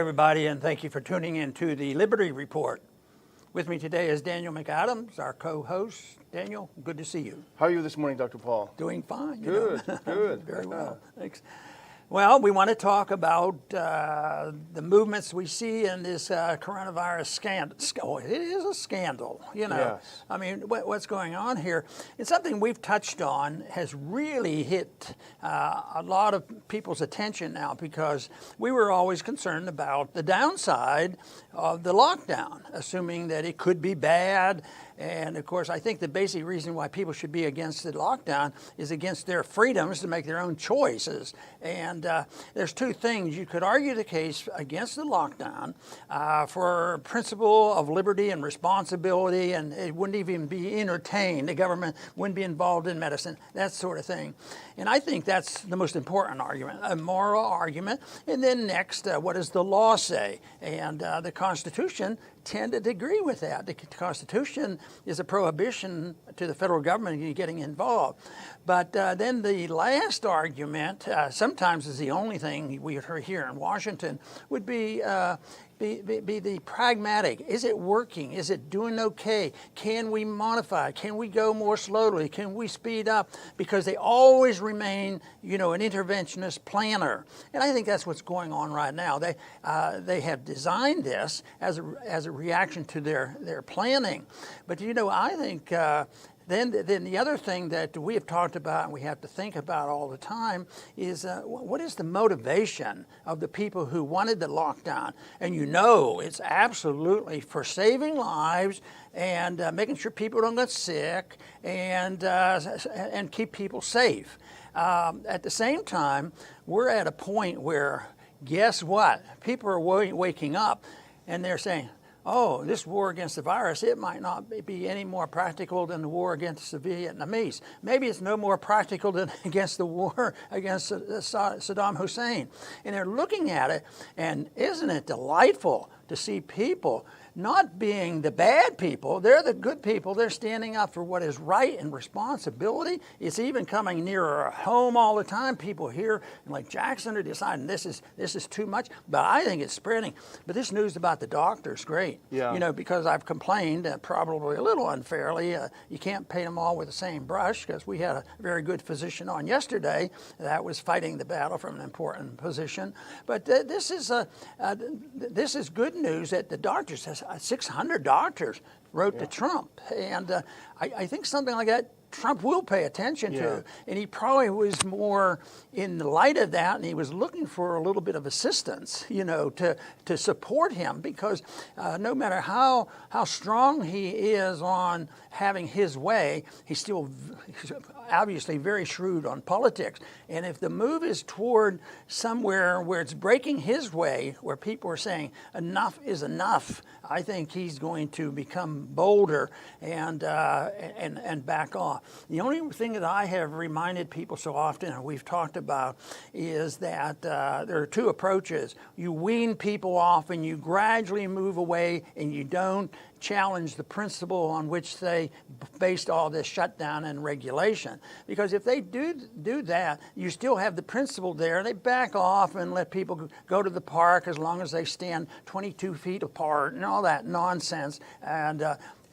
everybody, and thank you for tuning in to the Liberty Report. With me today is Daniel McAdams, our co-host. Daniel, good to see you. How are you this morning, Dr. Paul? Doing fine. Good, good. Very well, thanks. Well, we want to talk about the movements we see in this coronavirus scandal. Oh, it is a scandal, you know. Yes. I mean, what's going on here? It's something we've touched on, has really hit a lot of people's attention now, because we were always concerned about the downside of the lockdown, assuming that it could be bad. And of course, I think the basic reason why people should be against the lockdown is against their freedoms to make their own choices. And there's two things. You could argue the case against the lockdown for principle of liberty and responsibility, and it wouldn't even be entertained. The government wouldn't be involved in medicine, that sort of thing. And I think that's the most important argument, a moral argument. And then next, what does the law say? And the Constitution tended to agree with that. The Constitution is a prohibition to the federal government getting involved. But then the last argument, sometimes is the only thing we hear here in Washington, would be the pragmatic. Is it working? Is it doing okay? Can we modify? Can we go more slowly? Can we speed up? Because they always remain, you know, an interventionist planner. And I think that's what's going on right now. They have designed this as a reaction to their planning. But, you know, I think then the other thing that we have talked about and we have to think about all the time is what is the motivation of the people who wanted the lockdown? And you know it's absolutely for saving lives and making sure people don't get sick and keep people safe. At the same time, we're at a point where, guess what? People are waking up and they're saying, oh, this war against the virus, it might not be any more practical than the war against the Vietnamese. Maybe it's no more practical than against the war against Saddam Hussein. And they're looking at it, and isn't it delightful to see people not being the bad people, they're the good people. They're standing up for what is right and responsibility. It's even coming nearer home all the time. People here, like Jackson, are deciding this is too much, but I think it's spreading. But this news about the doctors, great. Yeah. You know, because I've complained, probably a little unfairly, you can't paint them all with the same brush, because we had a very good physician on yesterday that was fighting the battle from an important position. But this is good news that the doctors, 600 doctors wrote to Trump. And I think something like that Trump will pay attention to. And he probably was more in the light of that, and he was looking for a little bit of assistance, you know, to support him, because no matter how strong he is on having his way, he's still obviously very shrewd on politics. And if the move is toward somewhere where it's breaking his way, where people are saying enough is enough, I think he's going to become bolder and back off. The only thing that I have reminded people so often, and we've talked about, is that there are two approaches. You wean people off and you gradually move away, and you don't challenge the principle on which they based all this shutdown and regulation. Because if they do that, you still have the principle there. They back off and let people go to the park as long as they stand 22 feet apart and all that nonsense.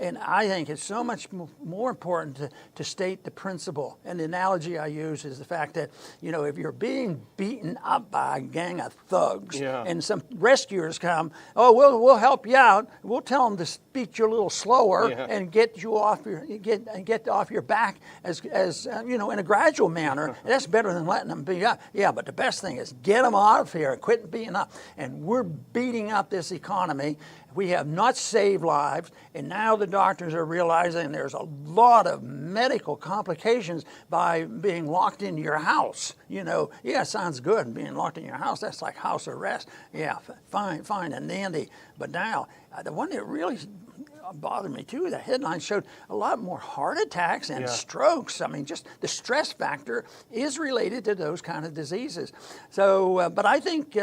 And I think it's so much more important to state the principle. And the analogy I use is the fact that, you know, if you're being beaten up by a gang of thugs and some rescuers come, oh, we'll help you out. We'll tell them to beat you a little slower and get you off your back as you know, in a gradual manner. That's better than letting them beat up. Yeah, but the best thing is get them out of here and quit beating up. And we're beating up this economy. We have not saved lives, and now the doctors are realizing there's a lot of medical complications by being locked in your house. You know, yeah, sounds good, being locked in your house. That's like house arrest. Yeah, fine and dandy. But now, the one that really bothered me too. The headline showed a lot more heart attacks and strokes. I mean, just the stress factor is related to those kind of diseases. So, but I think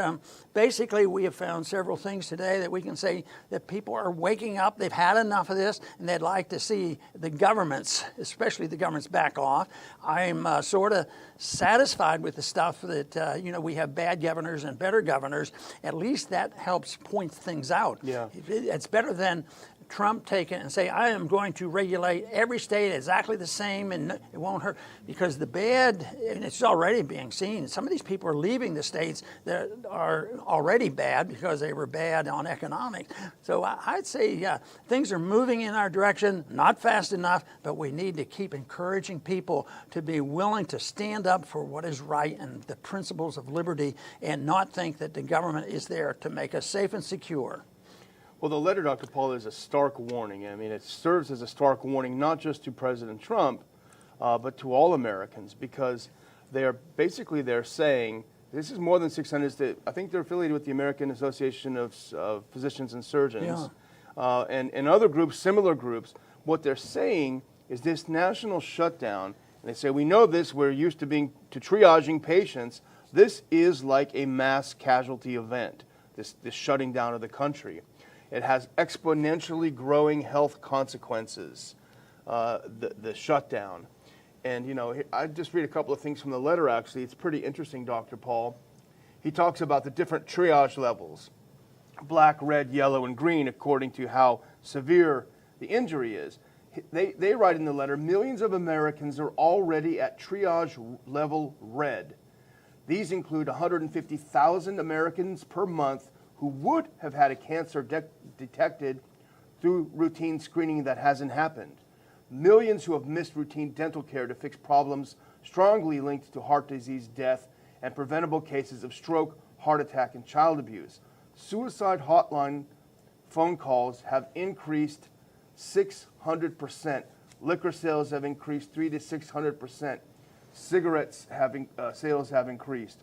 basically we have found several things today that we can say that people are waking up. They've had enough of this, and they'd like to see the governments, especially the governments, back off. I'm sort of satisfied with the stuff that, we have bad governors and better governors. At least that helps point things out. Yeah. It's better than Trump take it and say, I am going to regulate every state exactly the same and it won't hurt. Because the bad, and it's already being seen, some of these people are leaving the states that are already bad because they were bad on economics. So I'd say things are moving in our direction, not fast enough, but we need to keep encouraging people to be willing to stand up for what is right and the principles of liberty and not think that the government is there to make us safe and secure. Well, the letter, Dr. Paul, is a stark warning. I mean, it serves as a stark warning not just to President Trump, but to all Americans, because they're saying, this is more than 600, I think they're affiliated with the American Association of Physicians and Surgeons, and other groups, similar groups. What they're saying is this national shutdown, and they say, we know this, we're used to triaging patients. This is like a mass casualty event, this shutting down of the country. It has exponentially growing health consequences, the shutdown. And, I just read a couple of things from the letter, actually. It's pretty interesting, Dr. Paul. He talks about the different triage levels, black, red, yellow, and green, according to how severe the injury is. They write in the letter, millions of Americans are already at triage level red. These include 150,000 Americans per month who would have had a cancer detected through routine screening that hasn't happened. Millions who have missed routine dental care to fix problems strongly linked to heart disease, death, and preventable cases of stroke, heart attack, and child abuse. Suicide hotline phone calls have increased 600%. Liquor sales have increased 300 to 600%. Cigarettes sales have increased.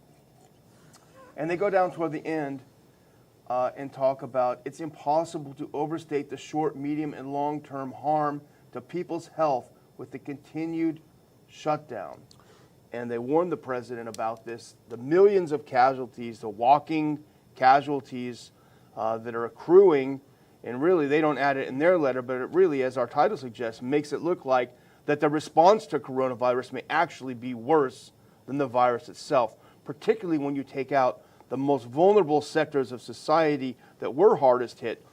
And they go down toward the end and talk about it's impossible to overstate the short, medium, and long-term harm to people's health with the continued shutdown. And they warned the president about this, the millions of casualties, the walking casualties that are accruing, and really they don't add it in their letter, but it really, as our title suggests, makes it look like that the response to coronavirus may actually be worse than the virus itself, particularly when you take out the most vulnerable sectors of society that were hardest hit,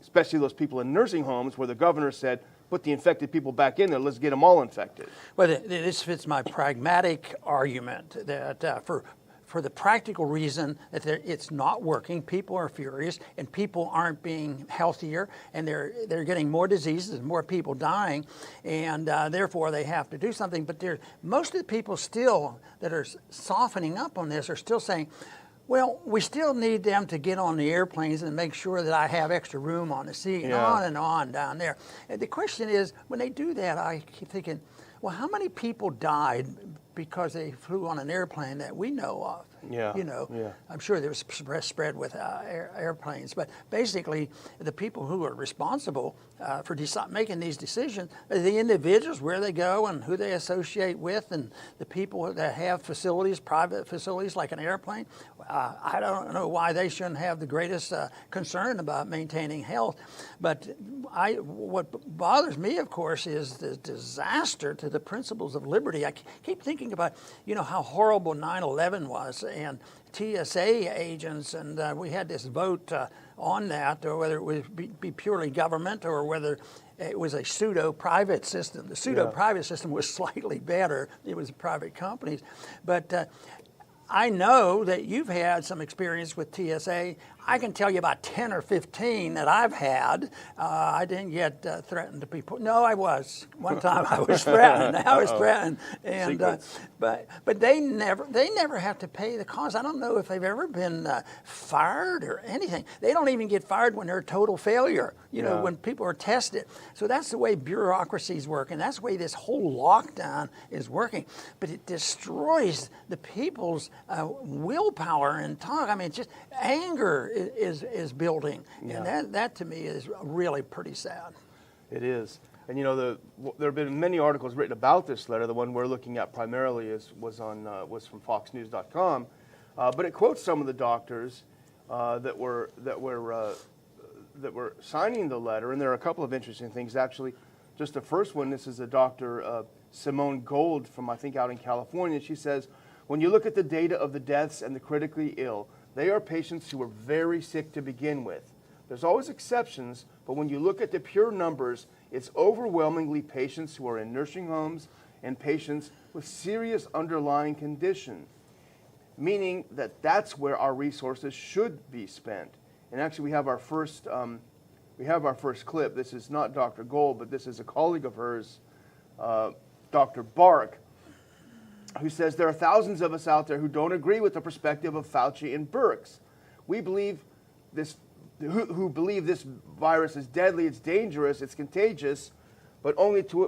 especially those people in nursing homes where the governor said, put the infected people back in there, let's get them all infected. Well, this fits my pragmatic argument that for the practical reason that it's not working, people are furious and people aren't being healthier and they're getting more diseases and more people dying, and therefore they have to do something. But most of the people still that are softening up on this are still saying, well, we still need them to get on the airplanes and make sure that I have extra room on the seat, and on down there. And the question is, when they do that, I keep thinking, well, how many people died because they flew on an airplane that we know of? I'm sure there was spread with airplanes, but basically the people who are responsible for making these decisions are the individuals, where they go and who they associate with, and the people that have facilities, private facilities like an airplane. I don't know why they shouldn't have the greatest concern about maintaining health, but what bothers me, of course, is the disaster to the principles of liberty. I keep thinking about, how horrible 9/11 was, and TSA agents, and we had this vote on that, or whether it would be purely government or whether it was a pseudo-private system. The pseudo-private system was slightly better. It was private companies. But I know that you've had some experience with TSA. I can tell you about 10 or 15 that I've had. I didn't get threatened to be put. No, I was. One time I was threatened. I was threatened, and but they never have to pay the cost. I don't know if they've ever been fired or anything. They don't even get fired when they're a total failure. When people are tested. So that's the way bureaucracies work, and that's the way this whole lockdown is working. But it destroys the people's willpower and talk. I mean, it's just anger is building, and that to me is really pretty sad. It is. And there have been many articles written about this letter. The one we're looking at primarily was from FoxNews.com, but it quotes some of the doctors that were signing the letter, and there are a couple of interesting things actually. Just the first one, this is a Dr. Simone Gold from, I think, out in California. She says, when you look at the data of the deaths and the critically ill, they are patients who were very sick to begin with. There's always exceptions, but when you look at the pure numbers, it's overwhelmingly patients who are in nursing homes and patients with serious underlying condition, meaning that that's where our resources should be spent. And actually, we have our first clip. This is not Dr. Gold, but this is a colleague of hers, Dr. Bark, who says there are thousands of us out there who don't agree with the perspective of Fauci and Birx. We believe this. Who believe this virus is deadly, it's dangerous, it's contagious, but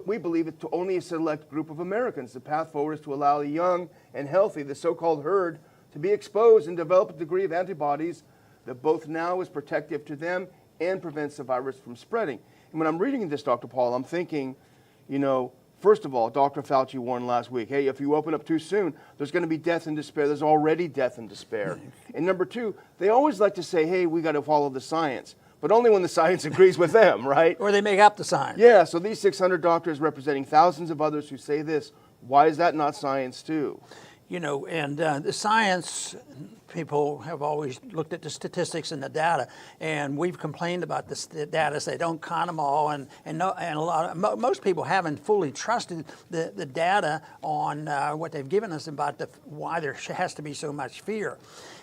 we believe it to only a select group of Americans. The path forward is to allow the young and healthy, the so-called herd, to be exposed and develop a degree of antibodies that both now is protective to them and prevents the virus from spreading. And when I'm reading this, Dr. Paul, I'm thinking, first of all, Dr. Fauci warned last week, hey, if you open up too soon, there's going to be death and despair. There's already death and despair. And number two, they always like to say, hey, we got to follow the science, but only when the science agrees with them, right? Or they make up the science. Yeah, so these 600 doctors representing thousands of others who say this, why is that not science too? And the science people have always looked at the statistics and the data, and we've complained about the data. So they don't count them all, and most people haven't fully trusted the data on what they've given us about why there has to be so much fear.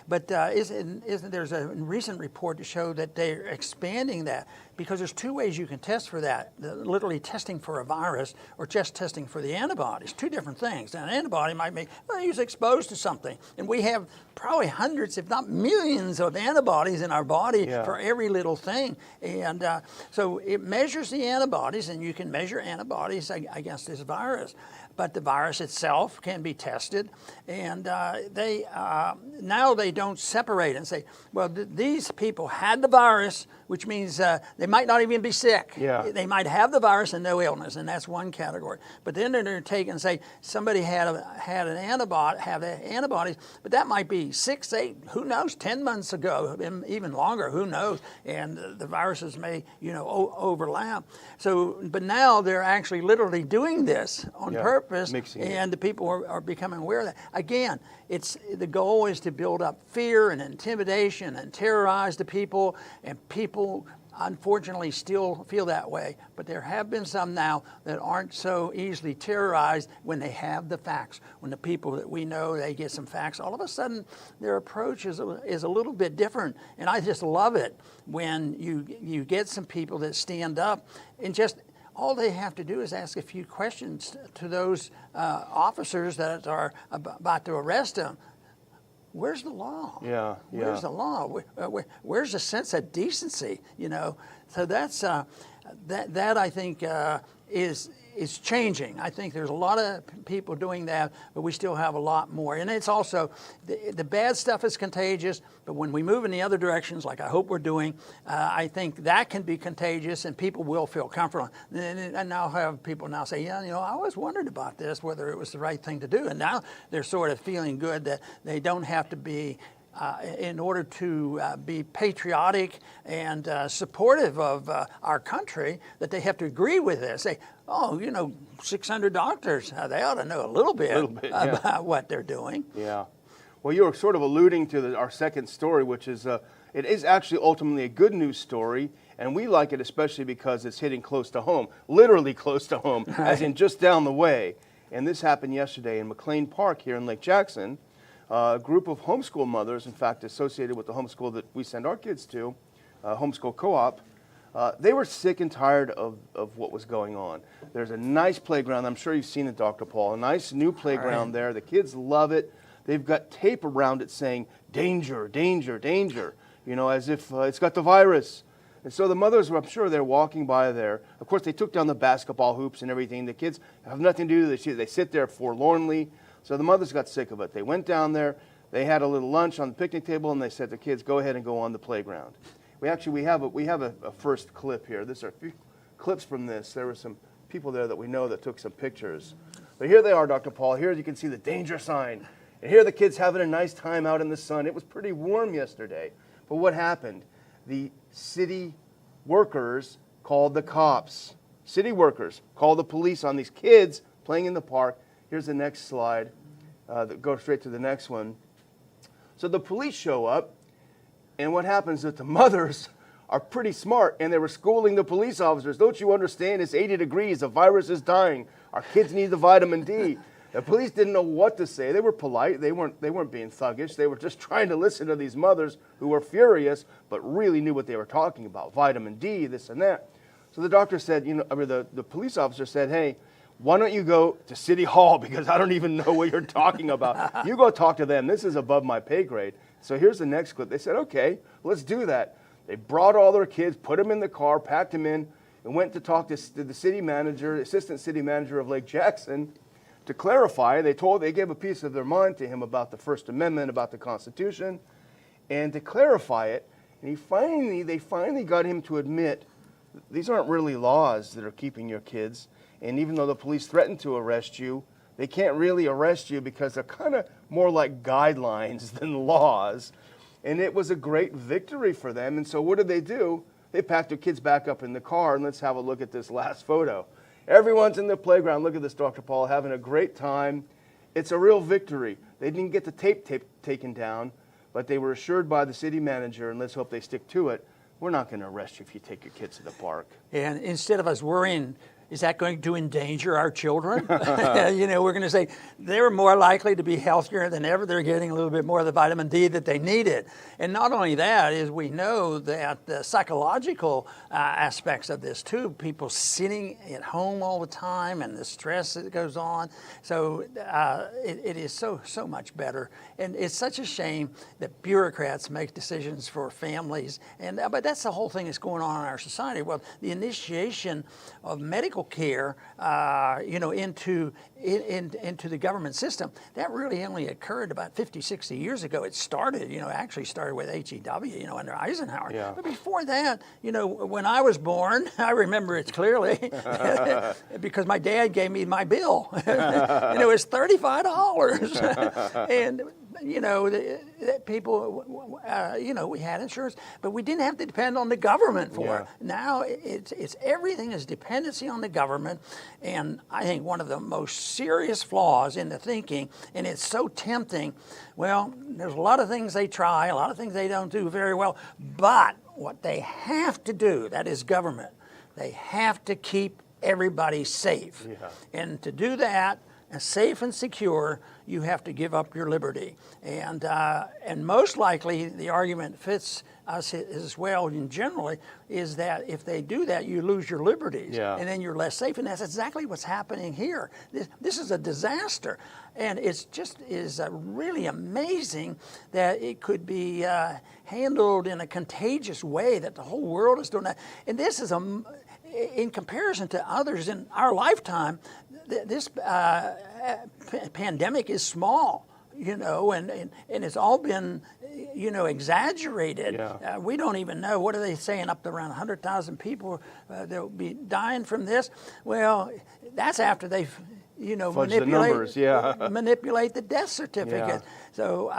But isn't there's a recent report to show that they're expanding that, because there's two ways you can test for that, literally testing for a virus or just testing for the antibodies, two different things. And an antibody might be, well, he's exposed to something. And we have probably hundreds, if not millions of antibodies in our body for every little thing. And so it measures the antibodies, and you can measure antibodies against this virus. But the virus itself can be tested, and now they don't separate and say, well, these people had the virus, which means they might not even be sick. Yeah. They might have the virus and no illness, and that's one category. But then they're taking and say somebody had an antibody, have antibodies, but that might be 6, 8, who knows, 10 months ago, even longer, who knows? And the viruses may, overlap. So, but now they're actually literally doing this on purpose, and the people are becoming aware of that. Again, the goal is to build up fear and intimidation and terrorize the people, and people unfortunately still feel that way. But there have been some now that aren't so easily terrorized when they have the facts. When the people that we know, they get some facts, all of a sudden their approach is a little bit different. And I just love it when you get some people that stand up and just all they have to do is ask a few questions to those officers that are about to arrest them. Where's the law? Yeah. Where's the law? Where's the sense of decency? So that's that I think is changing. I think there's a lot of people doing that, but we still have a lot more. And it's also the bad stuff is contagious, but when we move in the other directions, like I hope we're doing, I think that can be contagious, and people will feel comfortable. And I'll have people now say, I always wondered about this, whether it was the right thing to do. And now they're sort of feeling good that they don't have to be in order to be patriotic and supportive of our country, that they have to agree with this. Say, 600 doctors, they ought to know a little bit about what they're doing. Yeah. Well, you were sort of alluding to our second story, which is it is actually ultimately a good news story, and we like it especially because it's hitting close to home, literally close to home, as in just down the way. And this happened yesterday in McLean Park here in Lake Jackson. A group of homeschool mothers, in fact, associated with the homeschool that we send our kids to, Homeschool Co-op, they were sick and tired of what was going on. There's a nice playground. I'm sure you've seen it, Dr. Paul. A nice new playground there. The kids love it. They've got tape around it saying, danger, danger, danger, as if it's got the virus. And so the mothers, I'm sure they're walking by there. Of course, they took down the basketball hoops and everything. The kids have nothing to do. They sit there forlornly. So the mothers got sick of it. They went down there. They had a little lunch on the picnic table, and they said to the kids, go ahead and go on the playground. We have a first clip here. This is clips from this. There were some people there that we know that took some pictures. But here they are, Dr. Paul. Here you can see the danger sign. And here the kids having a nice time out in the sun. It was pretty warm yesterday. But what happened? The city workers called the cops. City workers called the police on these kids playing in the park. Here's the next slide. Go straight to the next one. So the police show up, and what happens is that the mothers are pretty smart, and they were schooling the police officers. Don't you understand? It's 80 degrees. The virus is dying. Our kids need the vitamin D. The police didn't know what to say. They were polite. They weren't being thuggish. They were just trying to listen to these mothers who were furious, but really knew what they were talking about. Vitamin D, this and that. So the doctor said, the police officer said, hey, why don't you go to City Hall, because I don't even know what you're talking about. You go talk to them. This is above my pay grade. So here's the next clip. They said, okay, let's do that. They brought all their kids, put them in the car, packed them in, and went to talk to the city manager, assistant city manager of Lake Jackson, to clarify. They gave a piece of their mind to him about the First Amendment, about the Constitution, and to clarify it. And they finally got him to admit these aren't really laws that are keeping your kids. And even though the police threatened to arrest you, they can't really arrest you because they're kind of more like guidelines than laws. And it was a great victory for them. And so what did they do? They packed their kids back up in the car, and let's have a look at this last photo. Everyone's in the playground. Look at this, Dr. Paul, having a great time. It's a real victory. They didn't get the tape taken down, but they were assured by the city manager, and let's hope they stick to it, we're not going to arrest you if you take your kids to the park. And instead of us worrying, is that going to endanger our children? We're going to say they're more likely to be healthier than ever. They're getting a little bit more of the vitamin D that they needed. And not only that, is we know that the psychological aspects of this too, people sitting at home all the time and the stress that goes on. So it is so much better. And it's such a shame that bureaucrats make decisions for families. But that's the whole thing that's going on in our society. Well, the initiation of medical care, into the government system, that really only occurred about 50, 60 years ago. It started, actually started with HEW, under Eisenhower. Yeah. But before that, when I was born, I remember it clearly because my dad gave me my bill, and it was $35, and people, we had insurance, but we didn't have to depend on the government for it. Now it's everything is dependency on the government, and I think one of the most serious flaws in the thinking, and it's so tempting. Well, there's a lot of things they try, a lot of things they don't do very well, but what they have to do, that is government, they have to keep everybody safe. Yeah. And to do that, safe and secure, you have to give up your liberty. And most likely the argument fits us as well, and generally, is that if they do that, you lose your liberties, and then you're less safe. And that's exactly what's happening here. This is a disaster. And it's just is really amazing that it could be handled in a contagious way, that the whole world is doing that. And this is in comparison to others in our lifetime, this pandemic is small, and it's all been, exaggerated. Yeah. We don't even know, what are they saying, up to around 100,000 people that will be dying from this? Well, that's after they've, manipulate the death certificate. Yeah. So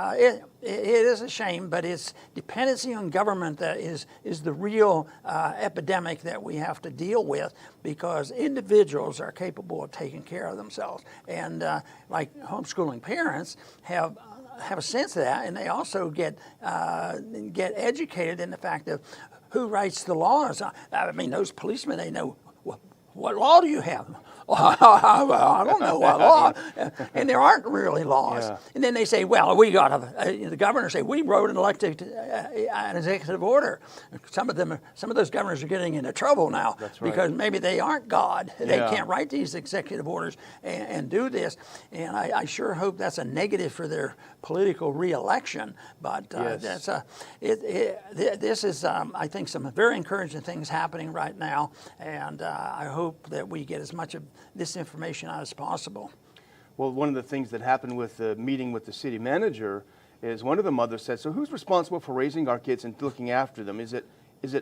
it is a shame, but it's dependency on government that is the real epidemic that we have to deal with, because individuals are capable of taking care of themselves. And like homeschooling parents have a sense of that, and they also get educated in the fact of who writes the laws. I mean, those policemen, they know, what law do you have? I don't know what law, and there aren't really laws. Yeah. And then they say, well, we got the governor say we wrote an executive order. Some of those governors are getting into trouble now. That's right. Because maybe they aren't God. They can't write these executive orders and do this. And I sure hope that's a negative for their political reelection. But this is, I think, some very encouraging things happening right now, and I hope that we get as much of this information out as possible. Well, one of the things that happened with the meeting with the city manager is one of the mothers said, so who's responsible for raising our kids and looking after them? Is it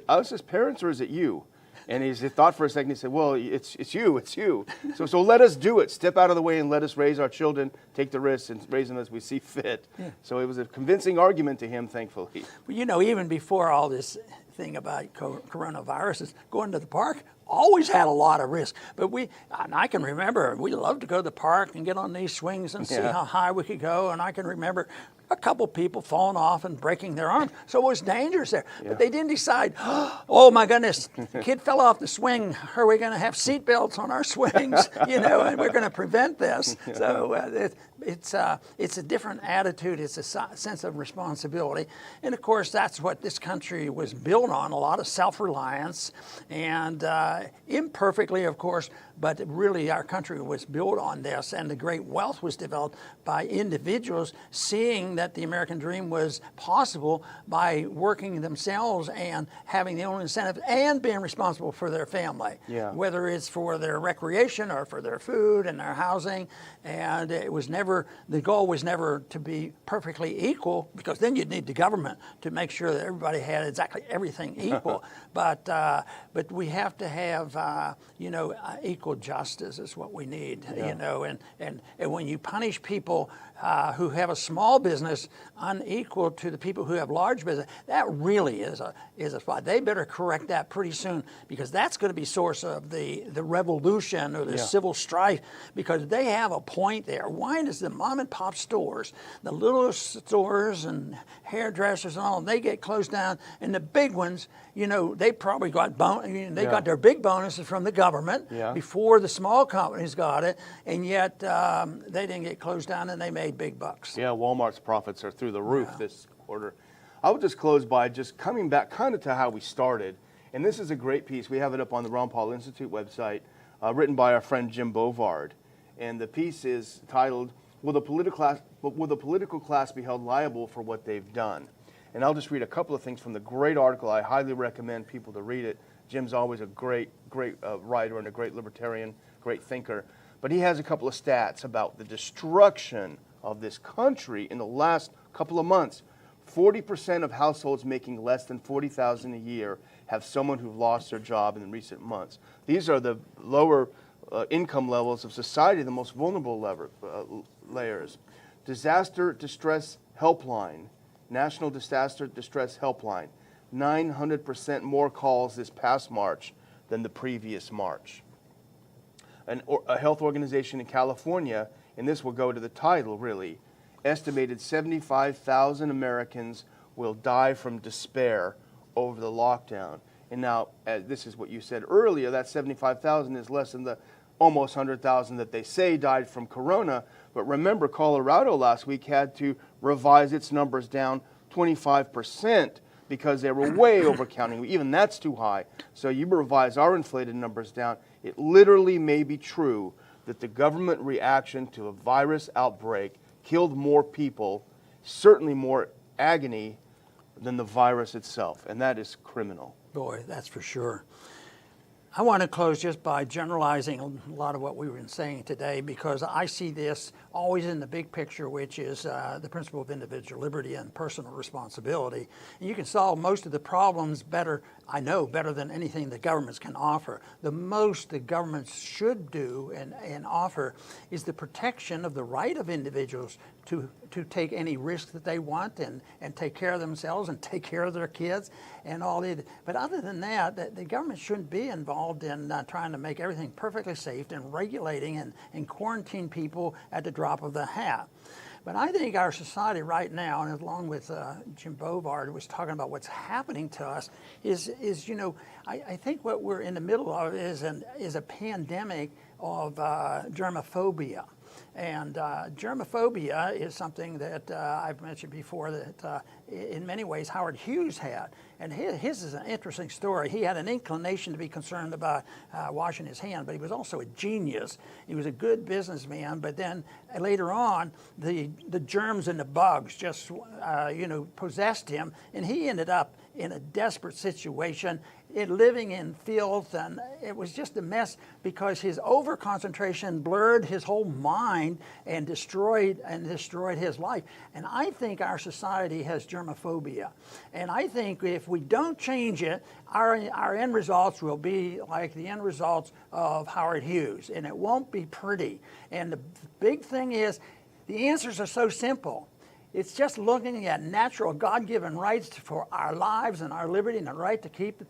us as parents, or is it you? And he thought for a second, he said, well, it's you. So let us do it. Step out of the way and let us raise our children, take the risks and raise them as we see fit. Yeah. So it was a convincing argument to him, thankfully. Well, even before all this thing about coronaviruses, going to the park always had a lot of risk. But I can remember, we loved to go to the park and get on these swings and see how high we could go. And I can remember a couple people falling off and breaking their arms. So it was dangerous there. Yeah. But they didn't decide, oh my goodness, the kid fell off the swing. Are we going to have seat belts on our swings? And we're going to prevent this. Yeah. So it's a different attitude. It's a sense of responsibility. And of course, that's what this country was built on, a lot of self-reliance. And imperfectly, of course, but really our country was built on this. And the great wealth was developed by individuals seeing that the American dream was possible by working themselves and having their own incentive and being responsible for their family, whether it's for their recreation or for their food and their housing. And the goal was never to be perfectly equal, because then you'd need the government to make sure that everybody had exactly everything equal. But we have to have equal justice is what we need. And when you punish people who have a small business unequal to the people who have large business, that really is a spot. They better correct that pretty soon, because that's going to be source of the revolution or the civil strife, because they have a point there. Why does the mom and pop stores, the little stores and hairdressers and all, they get closed down, and the big ones, they probably got got their big bonuses from the government before the small companies got it, and yet they didn't get closed down and they made big bucks. Yeah, Walmart's profits are through the roof this quarter. I would just close by just coming back kind of to how we started. And this is a great piece. We have it up on the Ron Paul Institute website, written by our friend Jim Bovard. And the piece is titled, Will the political class be held liable for what they've done? And I'll just read a couple of things from the great article. I highly recommend people to read it. Jim's always a great writer and a great libertarian, great thinker. But he has a couple of stats about the destruction of this country in the last couple of months. 40% of households making less than $40,000 a year have someone who lost their job in recent months. These are the lower income levels of society, the most vulnerable layers. Disaster Distress Helpline, National Disaster Distress Helpline, 900% more calls this past March than the previous March. A health organization in California, and this will go to the title really, estimated 75,000 Americans will die from despair over the lockdown. And now, this is what you said earlier, that 75,000 is less than the almost 100,000 that they say died from corona. But remember, Colorado last week had to revise its numbers down 25% because they were way overcounting. Even that's too high. So you revise our inflated numbers down. It literally may be true that the government reaction to a virus outbreak killed more people, certainly more agony, than the virus itself. And that is criminal. Boy, that's for sure. I want to close just by generalizing a lot of what we've been saying today, because I see this always in the big picture, which is the principle of individual liberty and personal responsibility. And you can solve most of the problems better than anything the governments can offer. The most the governments should do and offer is the protection of the right of individuals to take any risk that they want and take care of themselves and take care of their kids and all that. But other than that, the government shouldn't be involved in trying to make everything perfectly safe and regulating and quarantine people at the drop of the hat. But I think our society right now, and along with Jim Bovard was talking about what's happening to us, is I think what we're in the middle of is a pandemic of germophobia. And germophobia is something that I've mentioned before that in many ways Howard Hughes had. And his is an interesting story. He had an inclination to be concerned about washing his hand, but he was also a genius. He was a good businessman, but then later on, the germs and the bugs just possessed him, and he ended up in a desperate situation, living in filth, and it was just a mess because his overconcentration blurred his whole mind and destroyed his life. And I think our society has germophobia. And I think if we don't change it, our end results will be like the end results of Howard Hughes, and it won't be pretty. And the big thing is, the answers are so simple. It's just looking at natural God-given rights for our lives and our liberty and the right to keep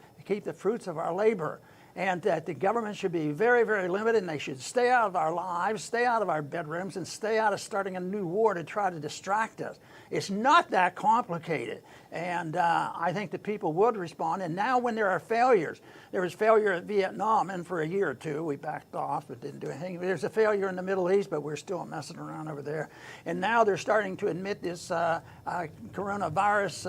the fruits of our labor. And that the government should be very, very limited, and they should stay out of our lives, stay out of our bedrooms, and stay out of starting a new war to try to distract us. It's not that complicated. And I think the people would respond. And now when there are failures, there was failure at Vietnam, and for a year or two we backed off but didn't do anything. There's a failure in the Middle East, but we're still messing around over there. And now they're starting to admit this coronavirus,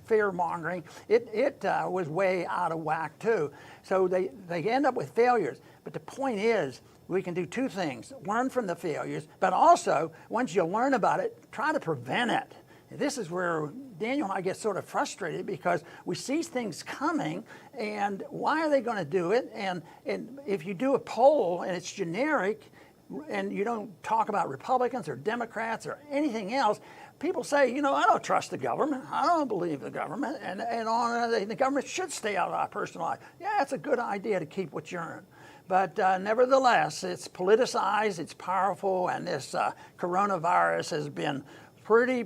fear-mongering. It was way out of whack too. So they end up with failures. But the point is, we can do two things: learn from the failures, but also, once you learn about it, try to prevent it. This is where Daniel and I get sort of frustrated, because we see things coming, and why are they going to do it? And if you do a poll and it's generic, and you don't talk about Republicans or Democrats or anything else, people say, I don't trust the government. I don't believe the government. And the government should stay out of our personal life. Yeah, it's a good idea to keep what you earn. But nevertheless, it's politicized, it's powerful, and this coronavirus has been pretty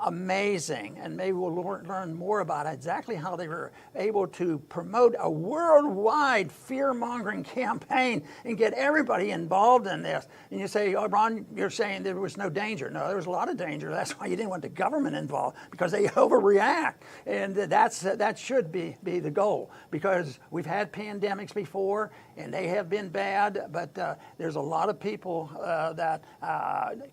amazing. And maybe we'll learn more about exactly how they were able to promote a worldwide fear-mongering campaign and get everybody involved in this. And you say, oh, Ron, you're saying there was no danger. No, there was a lot of danger. That's why you didn't want the government involved, because they overreact. And that should be the goal, because we've had pandemics before, and they have been bad, but there's a lot of people that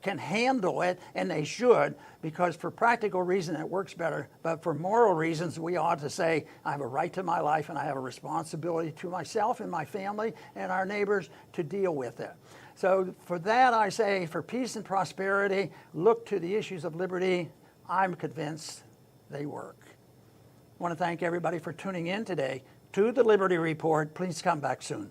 can handle it, and they should, because for practical reasons it works better. But for moral reasons, we ought to say, I have a right to my life, and I have a responsibility to myself and my family and our neighbors to deal with it. So for that, I say, for peace and prosperity, look to the issues of liberty. I'm convinced they work. I want to thank everybody for tuning in today to the Liberty Report. Please come back soon.